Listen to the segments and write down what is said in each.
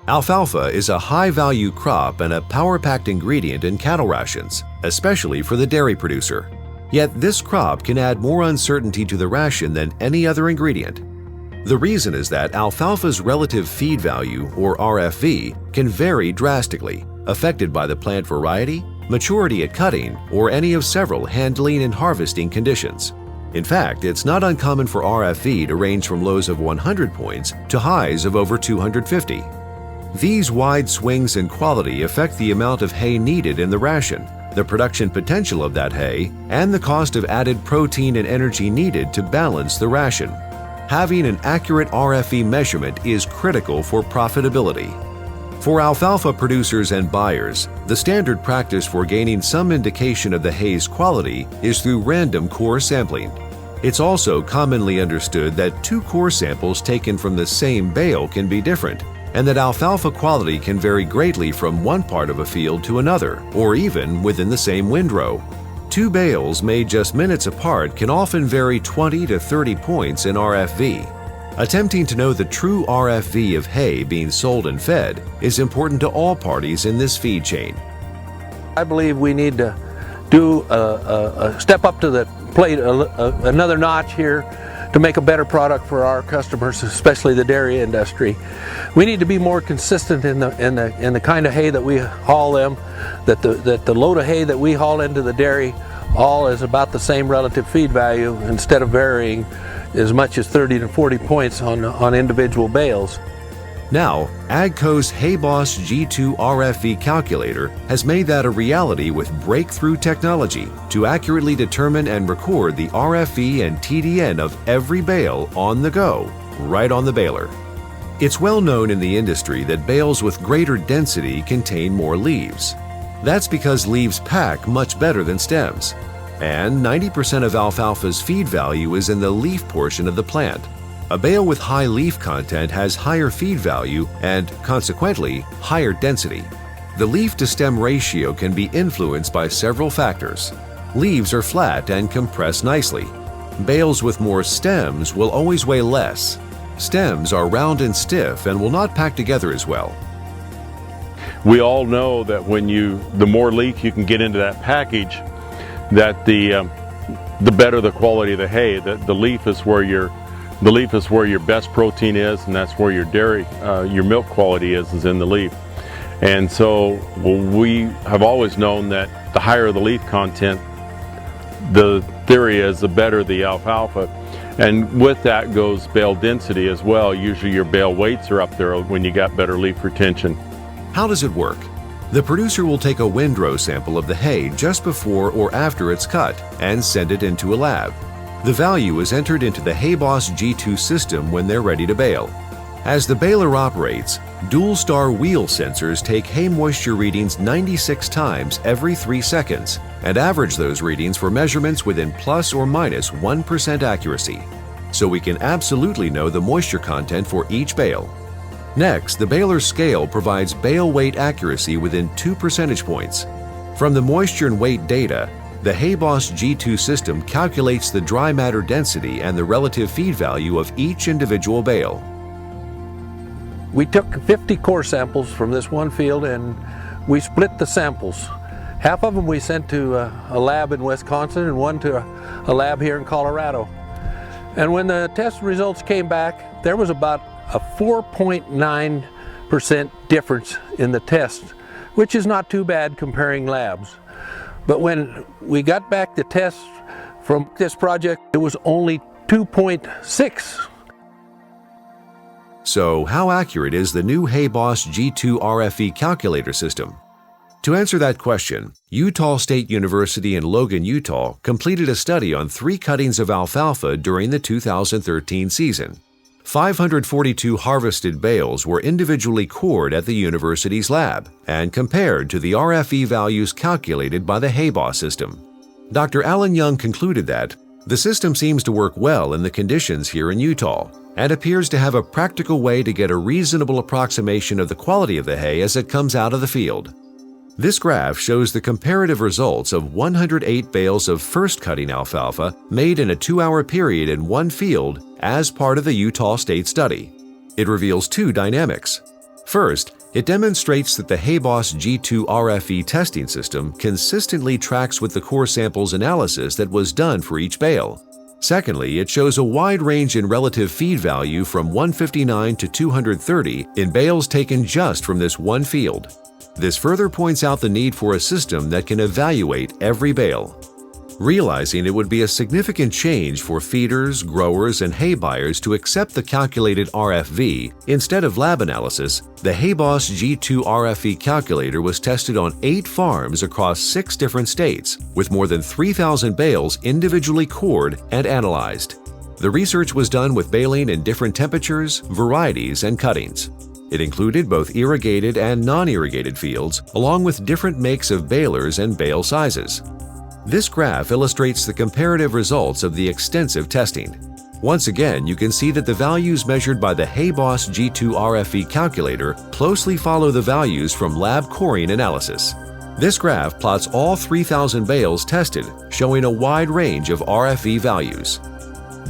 Alfalfa is a high-value crop and a power-packed ingredient in cattle rations, especially for the dairy producer. Yet this crop can add more uncertainty to the ration than any other ingredient. The reason is that alfalfa's relative feed value, or RFV, can vary drastically, affected by the plant variety, maturity at cutting, or any of several handling and harvesting conditions. In fact, it's not uncommon for RFV to range from lows of 100 points to highs of over 250. These wide swings in quality affect the amount of hay needed in the ration, the production potential of that hay, and the cost of added protein and energy needed to balance the ration. Having an accurate RFV measurement is critical for profitability. For alfalfa producers and buyers, the standard practice for gaining some indication of the hay's quality is through random core sampling. It's also commonly understood that two core samples taken from the same bale can be different, and that alfalfa quality can vary greatly from one part of a field to another, or even within the same windrow. Two bales made just minutes apart can often vary 20 to 30 points in RFV. Attempting to know the true RFV of hay being sold and fed is important to all parties in this feed chain. I believe we need to do a step up to the plate, another notch here, to make a better product for our customers, especially the dairy industry. We need to be more consistent in the kind of hay that we haul them, that the load of hay that we haul into the dairy all is about the same relative feed value instead of varying as much as 30 to 40 points on individual bales. Now, AGCO's HayBoss G2 RFV calculator has made that a reality with breakthrough technology to accurately determine and record the RFV and TDN of every bale on the go, right on the baler. It's well known in the industry that bales with greater density contain more leaves. That's because leaves pack much better than stems. And 90% of alfalfa's feed value is in the leaf portion of the plant. A bale with high leaf content has higher feed value and, consequently, higher density. The leaf-to-stem ratio can be influenced by several factors. Leaves are flat and compress nicely. Bales with more stems will always weigh less. Stems are round and stiff and will not pack together as well. We all know that the more leaf you can get into that package, that the better the quality of the hay. The leaf is where your best protein is, and that's where your dairy, your milk quality is in the leaf. And so we have always known that the higher the leaf content, the theory is the better the alfalfa. And with that goes bale density as well. Usually your bale weights are up there when you got better leaf retention. How does it work? The producer will take a windrow sample of the hay just before or after it's cut and send it into a lab. The value is entered into the HayBoss G2 system when they're ready to bale. As the baler operates, dual-star wheel sensors take hay moisture readings 96 times every 3 seconds and average those readings for measurements within plus or minus 1% accuracy, so we can absolutely know the moisture content for each bale. Next, the baler scale provides bale weight accuracy within 2 percentage points. From the moisture and weight data, the HayBoss G2 system calculates the dry matter density and the relative feed value of each individual bale. We took 50 core samples from this one field and we split the samples. Half of them we sent to a lab in Wisconsin and one to a lab here in Colorado. And when the test results came back, there was about a 4.9% difference in the test, which is not too bad comparing labs. But when we got back the tests from this project, it was only 2.6. So how accurate is the new HayBoss G2 RFV calculator system? To answer that question, Utah State University in Logan, Utah completed a study on 3 cuttings of alfalfa during the 2013 season. 542 harvested bales were individually cored at the university's lab and compared to the RFV values calculated by the HayBoss system. Dr. Alan Young concluded that the system seems to work well in the conditions here in Utah and appears to have a practical way to get a reasonable approximation of the quality of the hay as it comes out of the field. This graph shows the comparative results of 108 bales of first cutting alfalfa made in a 2-hour period in one field as part of the Utah State study. It reveals 2 dynamics. First, It demonstrates that the HayBoss G2 RFV testing system consistently tracks with the core samples analysis that was done for each bale. Secondly, it shows a wide range in relative feed value from 159 to 230 in bales taken just from this one field. This further points out the need for a system that can evaluate every bale. Realizing it would be a significant change for feeders, growers, and hay buyers to accept the calculated RFV instead of lab analysis, the HayBoss G2 RFV calculator was tested on 8 farms across 6 different states, with more than 3,000 bales individually cored and analyzed. The research was done with baling in different temperatures, varieties, and cuttings. It included both irrigated and non-irrigated fields, along with different makes of balers and bale sizes. This graph illustrates the comparative results of the extensive testing. Once again, you can see that the values measured by the HayBoss G2 RFV calculator closely follow the values from lab coring analysis. This graph plots all 3,000 bales tested, showing a wide range of RFV values.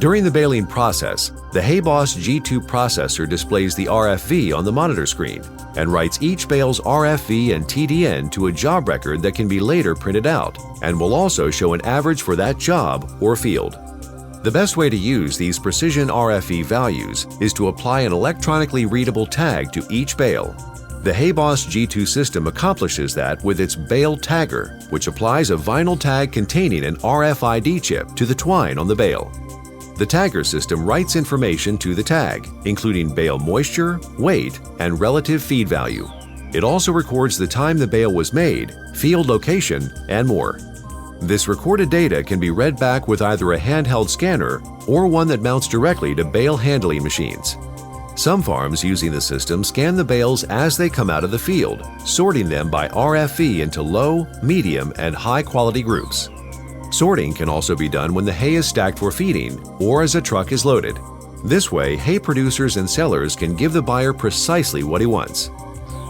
During the baling process, the HayBoss G2 processor displays the RFV on the monitor screen and writes each bale's RFV and TDN to a job record that can be later printed out and will also show an average for that job or field. The best way to use these precision RFV values is to apply an electronically readable tag to each bale. The HayBoss G2 system accomplishes that with its Bale Tagger, which applies a vinyl tag containing an RFID chip to the twine on the bale. The tagger system writes information to the tag, including bale moisture, weight, and relative feed value. It also records the time the bale was made, field location, and more. This recorded data can be read back with either a handheld scanner or one that mounts directly to bale handling machines. Some farms using the system scan the bales as they come out of the field, sorting them by RFV into low, medium, and high quality groups. Sorting can also be done when the hay is stacked for feeding or as a truck is loaded. This way, hay producers and sellers can give the buyer precisely what he wants.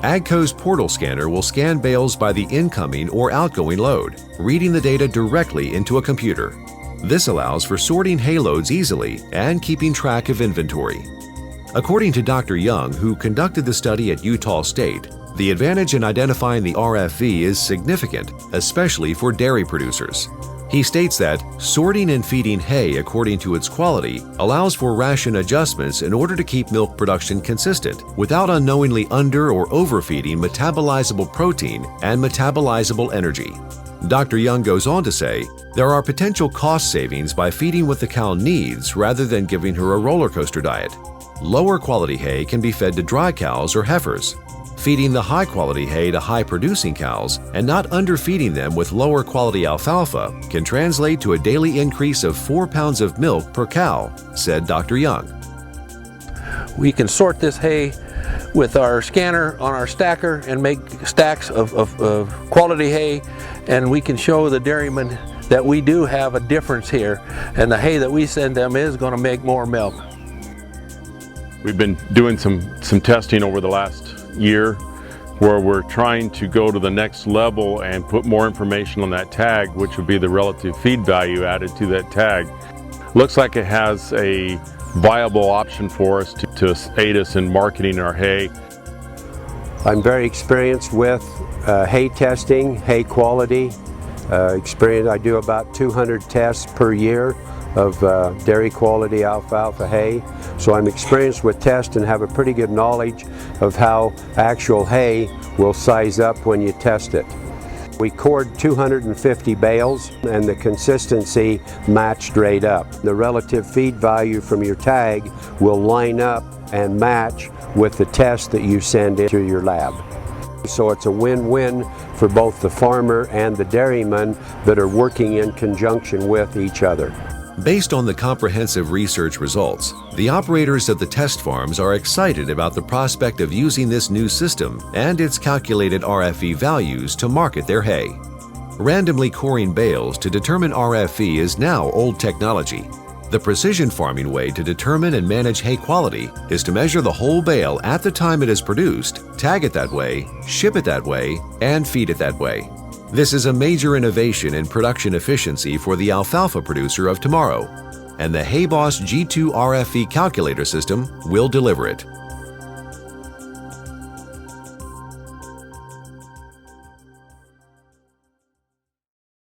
AGCO's portal scanner will scan bales by the incoming or outgoing load, reading the data directly into a computer. This allows for sorting hay loads easily and keeping track of inventory. According to Dr. Young, who conducted the study at Utah State, the advantage in identifying the RFV is significant, especially for dairy producers. He states that sorting and feeding hay according to its quality allows for ration adjustments in order to keep milk production consistent without unknowingly under- or overfeeding metabolizable protein and metabolizable energy. Dr. Young goes on to say, there are potential cost savings by feeding what the cow needs rather than giving her a roller coaster diet. Lower quality hay can be fed to dry cows or heifers. Feeding the high-quality hay to high-producing cows and not underfeeding them with lower-quality alfalfa can translate to a daily increase of 4 pounds of milk per cow, said Dr. Young. We can sort this hay with our scanner on our stacker and make stacks of quality hay, and we can show the dairymen that we do have a difference here, and the hay that we send them is going to make more milk. We've been doing some testing over the last year where we're trying to go to the next level and put more information on that tag, which would be the relative feed value added to that tag. Looks like it has a viable option for us to aid us in marketing our hay. I'm very experienced with hay testing, hay quality. I do about 200 tests per year of dairy quality alfalfa hay. So I'm experienced with tests and have a pretty good knowledge of how actual hay will size up when you test it. We cored 250 bales and the consistency matched right up. The relative feed value from your tag will line up and match with the test that you send into your lab. So it's a win-win for both the farmer and the dairyman that are working in conjunction with each other. Based on the comprehensive research results, the operators of the test farms are excited about the prospect of using this new system and its calculated RFV values to market their hay. Randomly coring bales to determine RFV is now old technology. The precision farming way to determine and manage hay quality is to measure the whole bale at the time it is produced, tag it that way, ship it that way, and feed it that way. This is a major innovation in production efficiency for the alfalfa producer of tomorrow, and the HayBoss G2 RFV calculator system will deliver it.